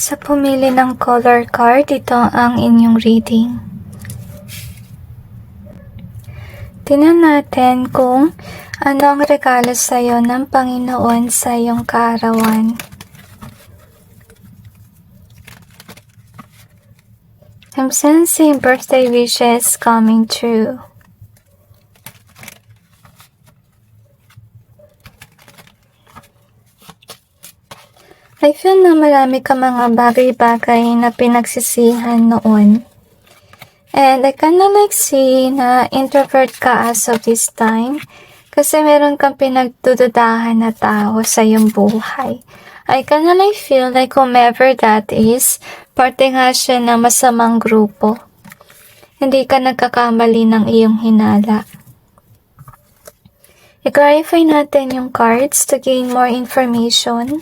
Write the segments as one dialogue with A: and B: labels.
A: Sa pumili ng color card, ito ang inyong reading. Tingnan natin kung ano ang regalo sa iyo ng Panginoon sa iyong kaarawan. I'm sensing birthday wishes coming true. I feel na marami ka mga bagay-bagay na pinagsisihan noon. And I kinda like see na introvert ka as of this time kasi meron kang pinagdududahan na tao sa iyong buhay. I kinda like feel like whomever that is, parte nga siya ng masamang grupo. Hindi ka nagkakamali ng iyong hinala. I-clarify natin yung cards to gain more information.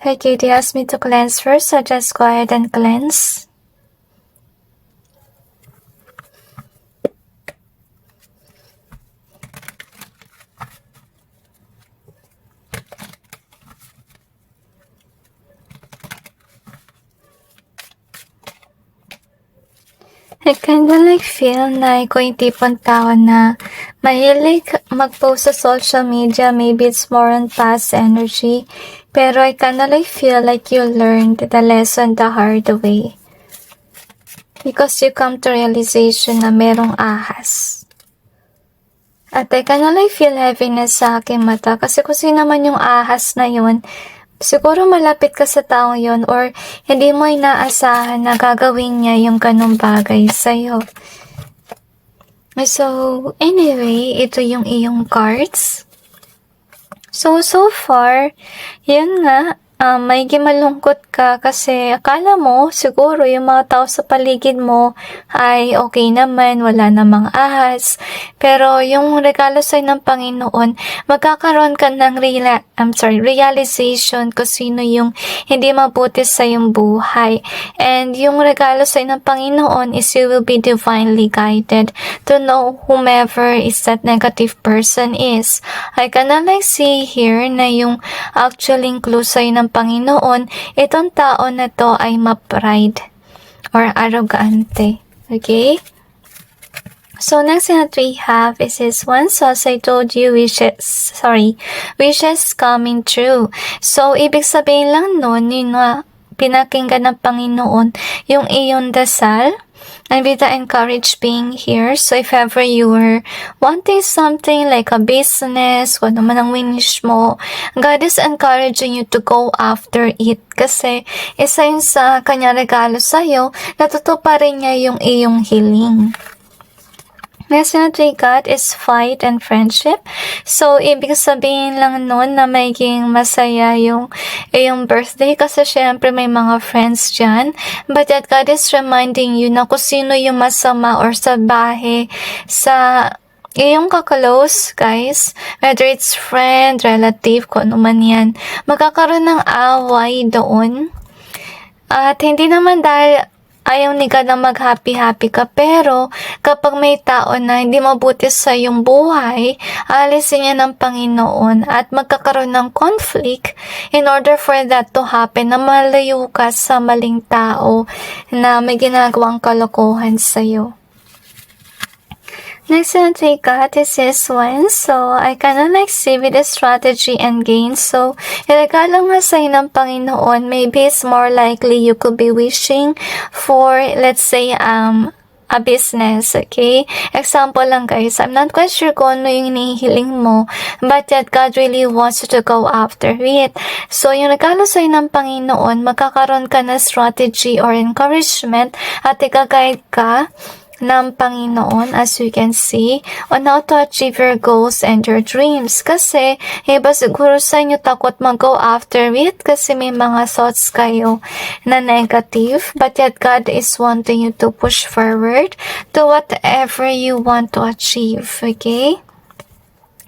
A: Okay, they asked me to cleanse first, so just go ahead and cleanse. I kinda like feel na ikaw yung tipong tao na mahilig mag-post sa social media. Maybe it's more on past energy. Pero I kinda like feel like you learned the lesson the hard way. Because you come to realization na merong ahas. At I kinda like feel heaviness sa aking mata. Kasi kung sino naman yung ahas na yun, siguro malapit ka sa taong yon or hindi mo inaasahan na gagawin niya yung ganong bagay sa'yo. So, anyway, ito yung iyong cards. So far, yun nga, may malungkot ka kasi akala mo siguro yung mga tao sa paligid mo ay okay naman, wala namang ahas. Pero yung regalo sa'yo ng Panginoon, magkakaroon ka ng realization kung sino yung hindi mabuti sa iyong buhay. And yung regalo sa'yo ng Panginoon is you will be divinely guided to know whomever is that negative person is. I can like see here na yung actually clue sa'yo ng Panginoon, itong tao na to ay ma-pride or arrogante. Okay? So, next that we have is this one. So, as I told you, wishes coming true. So, ibig sabihin lang nun, yun na, pinakinggan ng Panginoon, yung iyong dasal, and with the encourage being here. So, if ever you were wanting something like a business, kung ano man ang winish mo, God is encouraging you to go after it. Kasi, isa yun sa kanya regalo sa'yo, natutuparin niya yung iyong hiling. Next na we got is fight and friendship. So, ibig sabihin lang nun na maging masaya yung birthday kasi syempre may mga friends dyan. But yet, God is reminding you na kung sino yung masama or sabahe sa iyong kaklose, guys. Whether it's friend, relative, kung ano man yan. Magkakaroon ng away doon. At hindi naman dahil ayaw ni God na mag-happy-happy ka, pero kapag may tao na hindi mabuti sa iyong buhay, alisin niya ng Panginoon at magkakaroon ng conflict in order for that to happen, na malayo ka sa maling tao na may ginagawang kalokohan sa iyo. Next one we got is this one. So, I kinda like see with the strategy and gain. So, iregalo nga sa'yo ng Panginoon, maybe it's more likely you could be wishing for, let's say, a business, okay? Example lang guys, I'm not quite sure kung ano yung hinihiling mo, but yet God really wants you to go after it. So, yung regalo sa'yo ng Panginoon, magkakaroon ka na strategy or encouragement at ika-guide ka ng Panginoon, as you can see, on how to achieve your goals and your dreams. Kasi, iba siguro sa inyo takot mag-go after it kasi may mga thoughts kayo na negative, but yet God is wanting you to push forward to whatever you want to achieve, okay?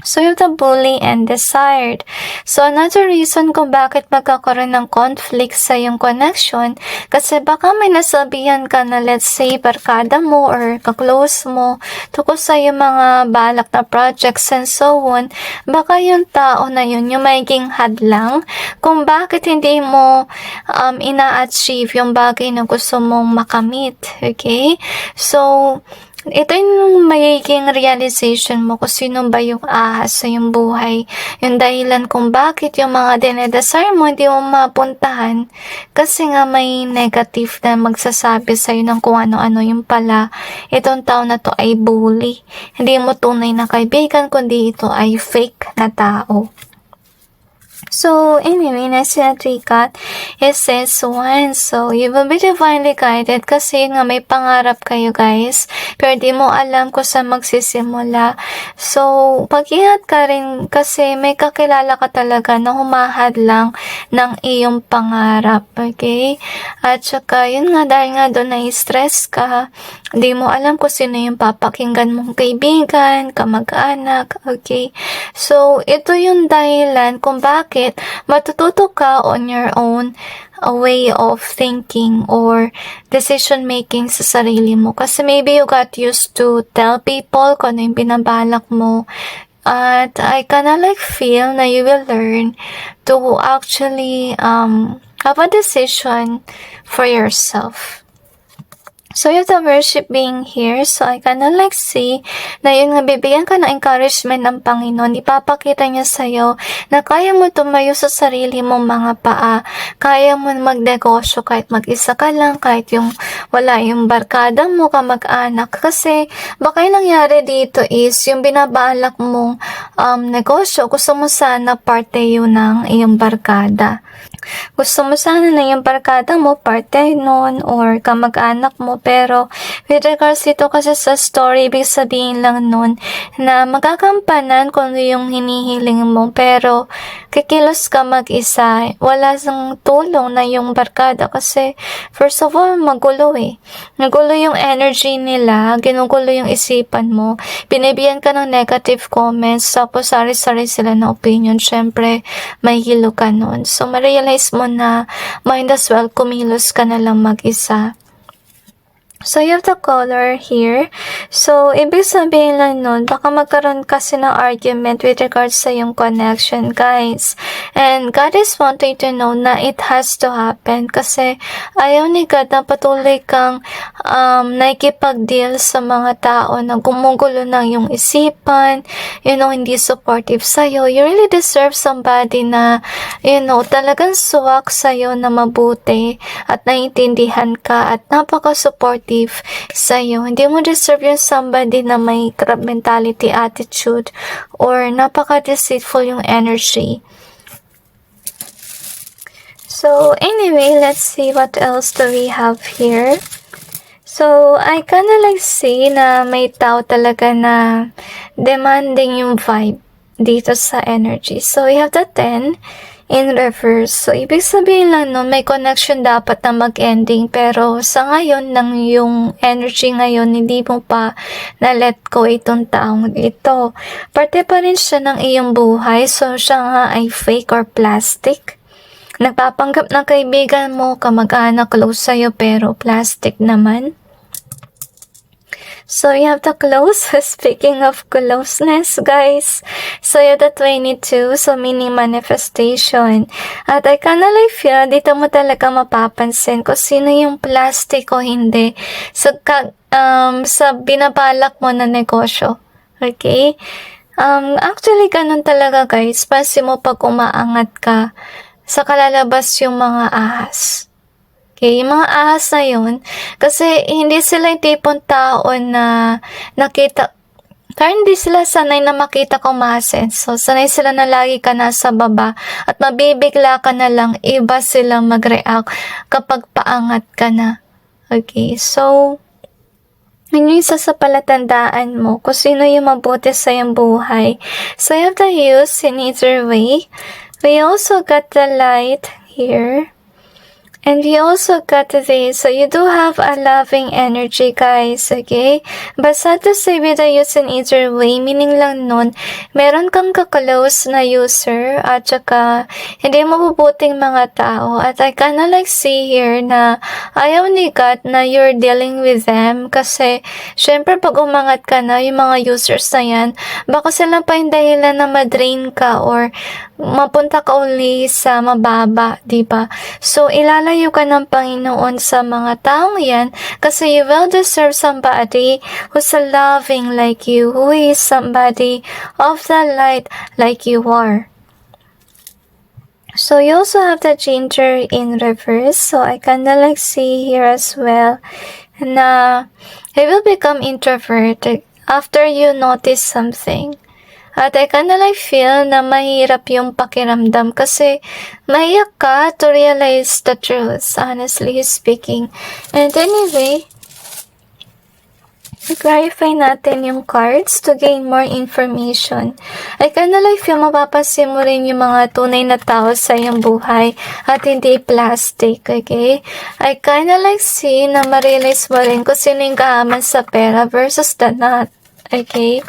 A: So, you have the bully and desired. So, another reason kung bakit magkakaroon ng conflict sa yung connection, kasi baka may nasabihan ka na, let's say, barkada mo or kaklose mo, tungkol sa yung mga balak na projects and so on, baka yung tao na yun, yung magiging hadlang, kung bakit hindi mo ina-achieve yung bagay na gusto mong makamit. Okay? So, ito yung magiging realization mo kung sino ba yung ahas sa yung buhay. Yung dahilan kung bakit yung mga dinedesire mo hindi mo mapuntahan. Kasi nga may negative na magsasabi sa'yo ng kung ano-ano yung pala. Itong tao na to ay bully. Hindi mo tunay na kaibigan, kundi ito ay fake na tao. So, anyway, next na trikat, it says 1. So, you will be divinely guided kasi nga may pangarap kayo, guys. Pero di mo alam kung saan magsisimula. So, pag-ihat ka rin kasi may kakilala ka talaga na humahad lang ng iyong pangarap. Okay? At saka, yun nga, dahil nga doon na-stress ka, di mo alam kung sino yung papakinggan mong kaibigan, kamag-anak. Okay? So, ito yung dahilan kung bakit matututo ka on your own a way of thinking or decision making sa sarili mo. Kasi maybe you got used to tell people kung ano yung binabalak mo. At I kinda like feel na you will learn to actually have a decision for yourself. So, you have the worship being here. So, I kinda like see na yun nga, bibigyan ka ng encouragement ng Panginoon. Ipapakita niya sa'yo na kaya mo tumayo sa sarili mong mga paa. Kaya mo magnegosyo kahit mag-isa ka lang, kahit yung wala yung barkada mo, kamag-anak. Kasi, baka yung nangyari dito is, yung binabalak mong negosyo, gusto mo sana parte yun ng iyong barkada. Gusto mo sana na yung barkada mo, parte nun, or kamag-anak mo, pero with regards dito kasi sa story, ibig sabihin lang nun na magkakampanan kung yung hinihiling mo, pero kikilos ka mag-isa, wala sang tulong na yung barkada kasi first of all, magulo eh. Nagulo yung energy nila, ginugulo yung isipan mo, binibigyan ka ng negative comments, tapos sari-sari sila na opinion, syempre may hilo ka nun. So, ma-realize mo na might as well kumilos ka na lang mag-isa. So, you have the color here. So, ibig sabihin lang nun, baka magkaroon kasi ng argument with regards sa yung connection, guys. And God is wanting to know na it has to happen kasi ayaw ni God na patuloy kang nakikipag-deal sa mga tao na gumugulo ng yung isipan, hindi supportive sa'yo. You really deserve somebody na, talagang suwak sa'yo na mabuti at naiintindihan ka at napaka-supportive sa'yo. Hindi mo deserve yung somebody na may crab mentality attitude or napaka-deceitful yung energy. So, anyway, let's see what else do we have here. So, I kinda like see na may tao talaga na demanding yung vibe dito sa energy. So, we have the 10 in reverse. So, ibig sabihin lang may connection dapat na mag-ending. Pero, sa ngayon, yung energy ngayon, hindi mo pa na-let go itong taong ito. Parte pa rin siya ng iyong buhay. So, siya nga ay fake or plastic. Nagpapanggap ng kaibigan mo, kamag-anak, close sa'yo, pero plastic naman. So, you have the close. Speaking of closeness, guys. So, you have the 22. So, meaning manifestation. At I kinda like feel, dito mo talaga mapapansin kung sino yung plastic o hindi sa binabalak mo na negosyo. Okay? Actually, ganun talaga, guys. Pansin mo pag umaangat ka, sa kalalabas yung mga ahas. Okay, yung mga ahas na yun, kasi hindi sila yung tipong tao na nakita, kaya hindi sila sanay na makita kung umasense. So, sanay sila na lagi ka nasa baba at mabibigla ka na lang, iba sila mag-react kapag paangat ka na. Okay, so, yun yung isa sa palatandaan mo kung sino yung mabuti sa iyong buhay. So, you have to use in either way. We also got the light here. And we also got this. So you do have a loving energy, guys. Okay? But sad to say with the use in either way, meaning lang nun, meron kang kaklose na user at saka hindi mabubuting mga tao. At I kinda like see here na ayaw ni God na you're dealing with them kasi syempre pag umangat ka na, yung mga users na yan, baka sila pa yung dahilan na madrain ka or mapunta ka uli sa mababa, diba? So, ilalayo ka ng Panginoon sa mga taong yan kasi you will deserve somebody who's loving like you, who is somebody of the light like you are. So, you also have the ginger in reverse. So, I kinda like see here as well na he will become introverted after you notice something. At I kinda like feel na mahirap yung pakiramdam kasi maiyak ka to realize the truth, honestly speaking. And anyway, i-clarify natin yung cards to gain more information. I kinda like feel mapapansin mo rin yung mga tunay na tao sa iyong buhay at hindi plastic, okay? I kinda like see na ma-realize mo rin kung sino yung kahaman sa pera versus the not, okay?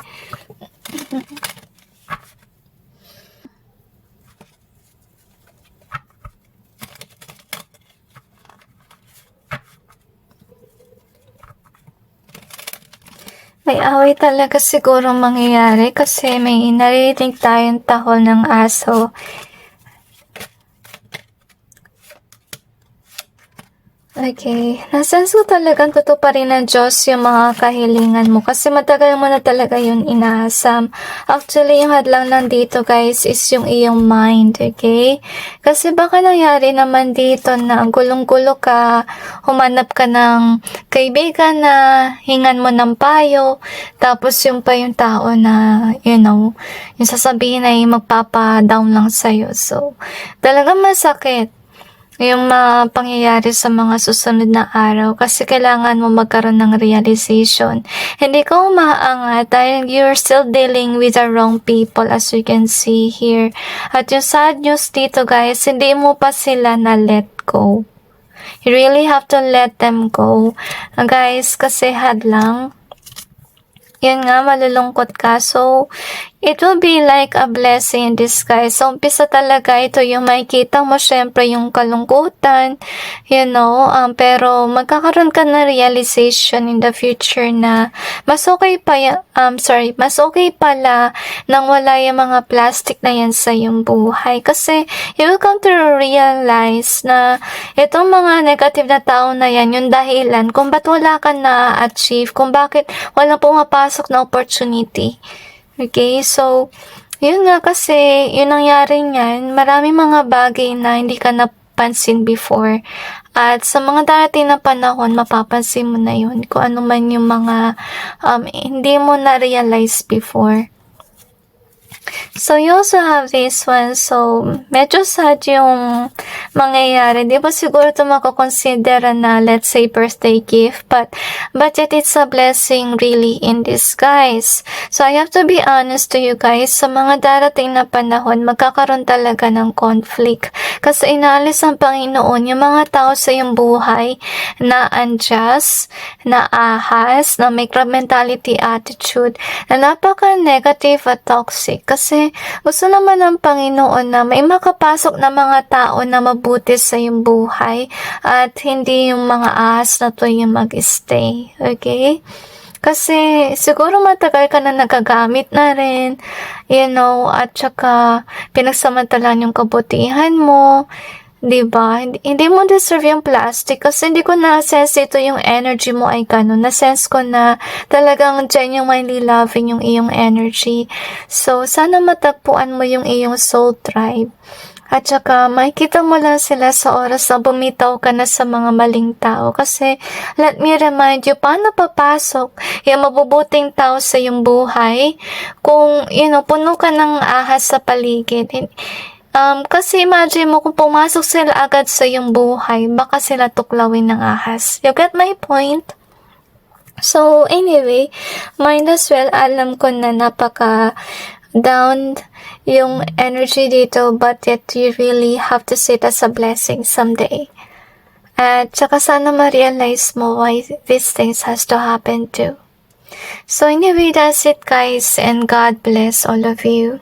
A: May away talaga siguro mangyayari kasi may naririnig tayong tahol ng aso. Okay. Nasense ko talagang totoo pa rin ng Diyos yung mga kahilingan mo kasi matagal mo na talaga yun inaasam. Actually, yung hadlang lang dito guys is yung iyong mind, okay? Kasi baka nangyari naman dito na gulong-gulo ka, humanap ka ng kaibigan na hingan mo ng payo, tapos yung pa yung tao na, you know, yung sasabihin ay magpapa-down lang sa'yo. So, talagang masakit yung mga pangyayari sa mga susunod na araw kasi kailangan mo magkaroon ng realization. Hindi ka umaangat dahil you're still dealing with the wrong people as you can see here. At yung sad news dito guys, hindi mo pa sila na let go. You really have to let them go. Guys, kasi hadlang. Yan nga, malulungkot ka. So, it will be like a blessing in disguise. So, umpisa talaga ito yung makikita mo, syempre, yung kalungkutan, you know, pero magkakaroon ka na realization in the future na mas okay pa, mas okay pala nang wala yung mga plastic na yan sa yung buhay. Kasi, you will come to realize na itong mga negative na tao na yan, yung dahilan kung ba't wala ka na-achieve, kung bakit walang pumapasok na opportunity. Okay, so, yun nga kasi, yun nangyari niyan, maraming mga bagay na hindi ka napansin before. At sa mga darating na panahon, mapapansin mo na yun, kung ano man yung mga hindi mo na-realize before. So, you also have this one. So, medyo sad yung mangyayari. Di ba siguro ito makakonsidera na, let's say, birthday gift. But yet, it's a blessing really in disguise. So, I have to be honest to you guys. Sa mga darating na panahon, magkakaroon talaga ng conflict. Kasi inaalis ang Panginoon yung mga tao sa iyong buhay na unjust, na ahas, na may crab mentality attitude, na napaka-negative at toxic. Kasi gusto naman ng Panginoon na may makapasok na mga tao na mabuti sa iyong buhay at hindi yung mga ahas na to yung mag-stay. Okay? Kasi siguro matagal ka na nagagamit na rin, you know, at saka pinagsamantalan yung kabutihan mo, diba? Hindi mo deserve yung plastic kasi hindi ko na-sense ito yung energy mo ay ganun. Na-sense ko na talagang genuinely loving yung iyong energy. So, sana matagpuan mo yung iyong soul tribe. At saka, makikita mo lang sila sa oras na bumitaw ka na sa mga maling tao. Kasi, let me remind you, paano papasok yung mabubuting tao sa iyong buhay kung, you know, puno ka ng ahas sa paligid. Kasi imagine mo kung pumasok sila agad sa iyong buhay, baka sila tuklawin ng ahas. You get my point? So, anyway, might as well, alam ko na napaka down yung energy dito, but yet you really have to see it as a blessing someday. At saka sana ma-realize mo why these things has to happen too. So anyway, that's it guys, and God bless all of you.